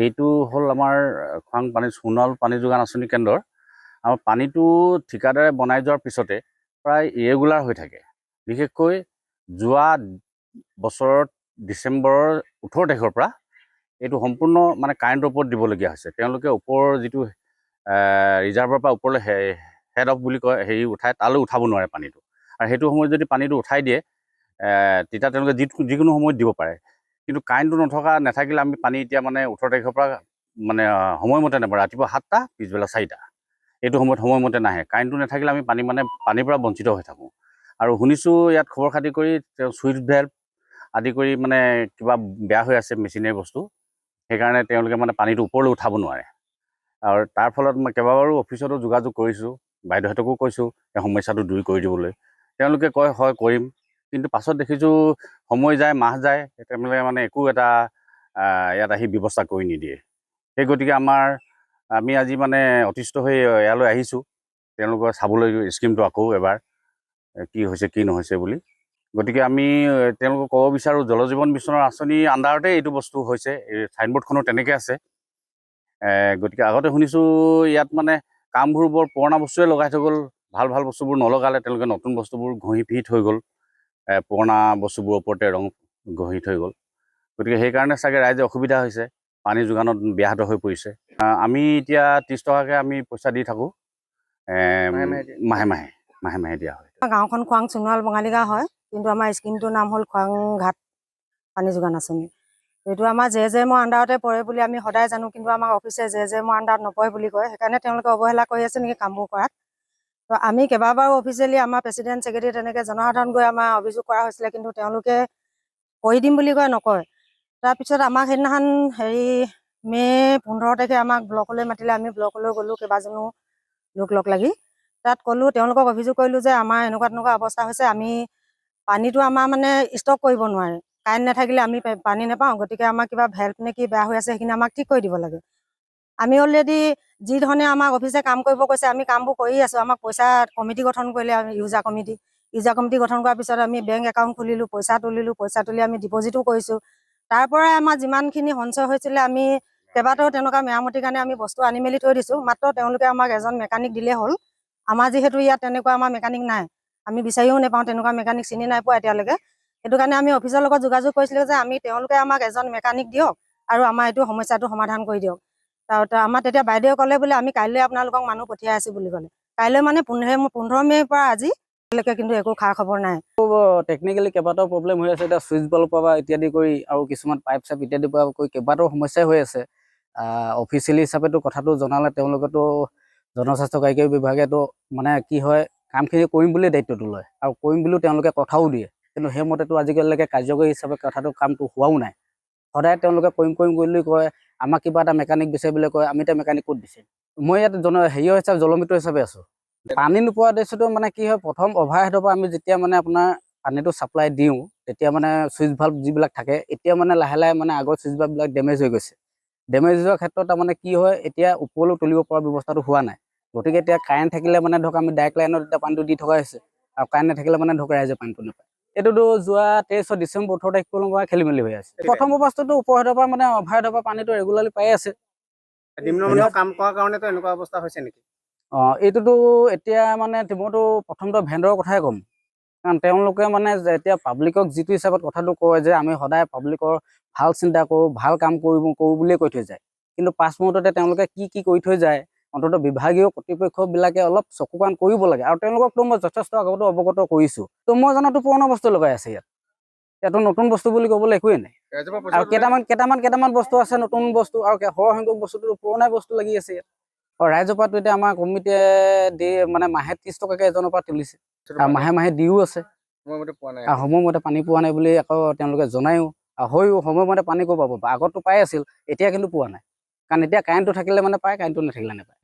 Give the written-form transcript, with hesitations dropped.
এইটো হ'ল আমাৰ খৰাং পানী সোণোৱাল পানী যোগান আঁচনি কেন্দ্ৰৰ আমাৰ পানীটো ঠিকাদাৰে বনাই যোৱাৰ পিছতে প্ৰায় ইৰেগুলাৰ হৈ থাকে। বিশেষকৈ যোৱা বছৰত ডিচেম্বৰৰ 18 তাৰিখৰ পৰা এইটো সম্পূৰ্ণ মানে কাৰেণ্টৰ ওপৰত দিবলগীয়া হৈছে। তেওঁলোকে ওপৰৰ যিটো ৰিজাৰ্ভৰ পৰা ওপৰলৈ হেড অফ বুলি কয় হেৰি উঠাই তালৈ উঠাব নোৱাৰে পানীটো, আৰু সেইটো সময়ত যদি পানীটো উঠাই দিয়ে তেতিয়া তেওঁলোকে যিকোনো সময়ত দিব পাৰে। কিন্তু কাৰেণ্টটো নাথাকিলে আমি পানী এতিয়া মানে 18 তাৰিখৰ পৰা মানে সময়মতে নাপাওঁ। ৰাতিপুৱা 7টা পিছবেলা 4টা এইটো সময়ত সময়মতে নাহে। কাৰেণ্টটো নাথাকিলে আমি পানীৰ পৰা বঞ্চিত হৈ থাকোঁ। আৰু শুনিছোঁ ইয়াত খবৰ খাতি কৰি চুইচ ভেল্ভ আদি কৰি মানে কিবা বেয়া হৈ আছে মেচিনেৰী বস্তু, সেইকাৰণে তেওঁলোকে মানে পানীটো ওপৰলৈ উঠাব নোৱাৰে। আৰু তাৰ ফলত মই কেইবাবাৰো অফিচতো যোগাযোগ কৰিছোঁ, বাইদেউহঁতকো কৈছোঁ এই সমস্যাটো দূৰ কৰি দিবলৈ। তেওঁলোকে কয় হয় কৰিম, কিন্তু পাছত দেখিছোঁ সময় যায় মাহ যায় তেওঁলোকে মানে একো এটা ইয়াত আহি ব্যৱস্থা কৰি নিদিয়ে। সেই গতিকে আমি আজি মানে অতিষ্ঠ হৈ ইয়ালৈ আহিছোঁ তেওঁলোকৰ চাবলৈ স্কিমটো আকৌ এবাৰ কি হৈছে কি নহৈছে বুলি। গতিকে আমি তেওঁলোকক ক'ব বিচাৰোঁ জল জীৱন মিছনৰ আঁচনিৰ আণ্ডাৰতে এইটো বস্তু হৈছে। এই চাইনবোৰ্ডখনো তেনেকৈ আছে। গতিকে আগতে শুনিছোঁ ইয়াত মানে কামবোৰ বৰ পুৰণা বস্তুৱে লগাই থৈ গ'ল, ভাল বস্তুবোৰ নলগালে তেওঁলোকে নতুন বস্তুবোৰ ঘঁহি ফিট হৈ গ'ল, পুৰণা বস্তুবোৰৰ ওপৰতে ৰং ঘঁহি থৈ গ'ল। গতিকে সেইকাৰণে চাগে ৰাইজে অসুবিধা হৈছে, পানী যোগানত ব্যাহত হৈ পৰিছে। আমি এতিয়া 30 টকাকৈ আমি পইচা দি থাকোঁ, মাহে মাহে দিয়া হয়। গাঁওখন খৰাং সোণোৱাল বঙালী গাঁও হয়, কিন্তু আমাৰ স্কিমটোৰ নাম হ'ল খৰাং ঘাট পানী যোগান আঁচনি। এইটো আমাৰ জেজেমৰ আণ্ডাৰতে পৰে বুলি আমি সদায় জানো, কিন্তু আমাৰ অফিচে জেজেমৰ আণ্ডাৰত নপৰে বুলি কয়। সেইকাৰণে তেওঁলোকে অৱহেলা কৰি আছে নেকি কামবোৰ কৰাত। তো আমি কেইবাবাৰো অফিচিয়েলি আমাৰ প্ৰেচিডেণ্ট ছেক্ৰেটাৰী তেনেকৈ জনসাধাৰণ গৈ আমাৰ অভিযোগ কৰা হৈছিলে, কিন্তু তেওঁলোকে কৰি দিম বুলি কয় নকয়। তাৰপিছত আমাক সেইদিনাখন মে' 15 তাৰিখে আমাক ব্লকলৈ মাতিলে। আমি ব্লকলৈ গ'লোঁ কেইবাজনো লোক লগ লাগি। তাত ক'লোঁ, তেওঁলোকক অভিযোগ কৰিলোঁ যে আমাৰ এনেকুৱা অৱস্থা হৈছে, আমি পানীটো আমাৰ মানে ষ্টক কৰিব নোৱাৰে, কাৰেণ্ট নাথাকিলে আমি পানী নাপাওঁ। গতিকে আমাৰ কিবা ভেল্ভ নে কি বেয়া হৈ আছে, সেইখিনি আমাক ঠিক কৰি দিব লাগে। আমি অলৰেডি যি ধৰণে আমাক অফিচে কাম কৰিব কৈছে আমি কামবোৰ কৰি আছোঁ। আমাক পইচা কমিটি গঠন কৰিলে, ইউজাৰ কমিটি গঠন কৰাৰ পিছত আমি বেংক একাউণ্ট খুলিলোঁ, পইচা তুলিলোঁ, পইচা তুলি আমি ডিপজিটো কৰিছোঁ। তাৰ পৰাই আমাৰ যিমানখিনি সঞ্চয় হৈছিলে আমি কেইবাটাও তেনেকুৱা মেৰামতিৰ কাৰণে আমি বস্তু আনি মেলি থৈ দিছোঁ। মাত্ৰ তেওঁলোকে আমাক এজন মেকানিক দিলেই হ'ল। আমাৰ যিহেতু ইয়াত তেনেকুৱা আমাৰ মেকানিক নাই, আমি বিচাৰিও নাপাওঁ, তেনেকুৱা মেকানিক চিনি নাই পোৱা এতিয়ালৈকে। সেইটো কাৰণে আমি অফিচৰ লগত যোগাযোগ কৰিছিলোঁ যে তেওঁলোকে আমাক এজন মেকানিক দিয়ক আৰু আমাৰ এইটো সমস্যাটো সমাধান কৰি দিয়ক। আমাৰ তেতিয়া বাইদেৱে ক'লে বোলে আমি কাইলৈ আপোনালোকক মানুহ পঠিয়াই আছোঁ বুলি ক'লে। কাইলৈ মানে 15 মে'ৰ পৰা আজিলৈকে কিন্তু একো খা খবৰ নাই। টেকনিকেলি কেইবাটাও প্ৰব্লেম হৈ আছে। এতিয়া চুইচ বল্বৰ পৰা ইত্যাদি কৰি আৰু কিছুমান পাইপ চাইপ ইত্যাদিৰ পৰা কৰি কেইবাটাও সমস্যাই হৈ আছে। অফিচিয়েলি হিচাপেতো কথাটো জনালে তেওঁলোকেতো জনস্বাস্থ্য কাৰিকৰী বিভাগেতো মানে কি হয় কামখিনি কৰিম বুলিয়ে দায়িত্বটো লয় আৰু কৰিম বুলিও তেওঁলোকে কথাও দিয়ে, কিন্তু সেইমতেতো আজিকালিলৈকে কাৰ্যকৰী হিচাপে কামটো হোৱাও নাই। সদায় তেওঁলোকে কৰিম বুলি কয়, আমাক কিবা এটা মেকানিক বিচাৰি বুলি কয়, আমি এতিয়া মেকানিক ক'ত বিচাৰিম? মই ইয়াত হিচাপে জলমিত্ৰ হিচাপে আছোঁ। পানী নোপোৱা উদ্দেশ্যটো মানে কি হয়, প্ৰথম অভাৰহেডৰ পৰা আমি যেতিয়া মানে আপোনাৰ পানীটো ছাপ্লাই দিওঁ, তেতিয়া মানে চুইচ ভাল্ভ যিবিলাক থাকে এতিয়া মানে লাহে মানে আগৰ চুইচ ভাল্ভবিলাক ডেমেজ হৈ গৈছে। ডেমেজ হোৱাৰ ক্ষেত্ৰত তাৰমানে কি হয়, এতিয়া ওপৰলৈ তুলিব পৰা ব্যৱস্থাটো হোৱা নাই। গতিকে এতিয়া কাৰেণ্ট থাকিলে মানে ধৰক আমি ডাইৰেক্ট লাইনত এতিয়া পানীটো দি থকা হৈছে, আৰু কাৰেণ্ট নাথাকিলে মানে ধৰক ৰাইজে পানীটো নাপায়। এইটোতো যোৱা 23 ডিচেম্বৰ 18 তাৰিখৰ পৰা খেলি মেলি হৈ আছে। প্ৰথম অৱস্থাটো ওপৰহেডৰ পৰা মানে অভাৰহেডৰ পৰা পানীটো ৰেগুলাৰলি পাই আছে। নিম্নমানৰ কাম কৰাৰ কাৰণেতো এনেকুৱা অৱস্থা হৈছে নেকি? এইটোতো এতিয়া মানে মইতো প্ৰথমটো ভেণ্ডৰৰ কথাই ক'ম, কাৰণ তেওঁলোকে মানে এতিয়া পাব্লিকক যিটো হিচাপত কথাটো কয় যে আমি সদায় পাব্লিকৰ ভাল চিন্তা কৰোঁ, ভাল কাম কৰোঁ বুলিয়ে কৈ থৈ যায়, কিন্তু পাছ মুহূৰ্ততে তেওঁলোকে কি কৰি থৈ যায় অন্ততঃ বিভাগীয় কৰ্তৃপক্ষবিলাকে অলপ চকু কাণ কৰিব লাগে। আৰু তেওঁলোককতো মই যথেষ্ট আগতো অৱগত কৰিছোঁ। তো মই জনাতো পুৰণা বস্তু লগাই আছে ইয়াতো নতুন বস্তু বুলি ক'বলৈ একোৱেই নাই। আৰু কেইটামান বস্তু আছে নতুন বস্তু, আৰু সৰহ সংখ্যক বস্তুটো পুৰণা বস্তু লাগি আছে ইয়াত। ৰাইজৰ পৰাটো এতিয়া আমাৰ কমিটিয়ে মানে মাহে 30 টকাকৈ এজনৰ পৰা তুলিছে, আৰু মাহে দিও আছে। সময়মতে পানী পোৱা নাই বুলি আকৌ তেওঁলোকে জনায়ো, আৰু সময়মতে পানী ক'ৰ পৰা পাব? আগততো পাই আছিল, এতিয়া কিন্তু পোৱা নাই। কাৰণ এতিয়া কাৰেণ্টটো থাকিলে মানে পায়, কাৰেণ্টটো নাথাকিলে নাপায়।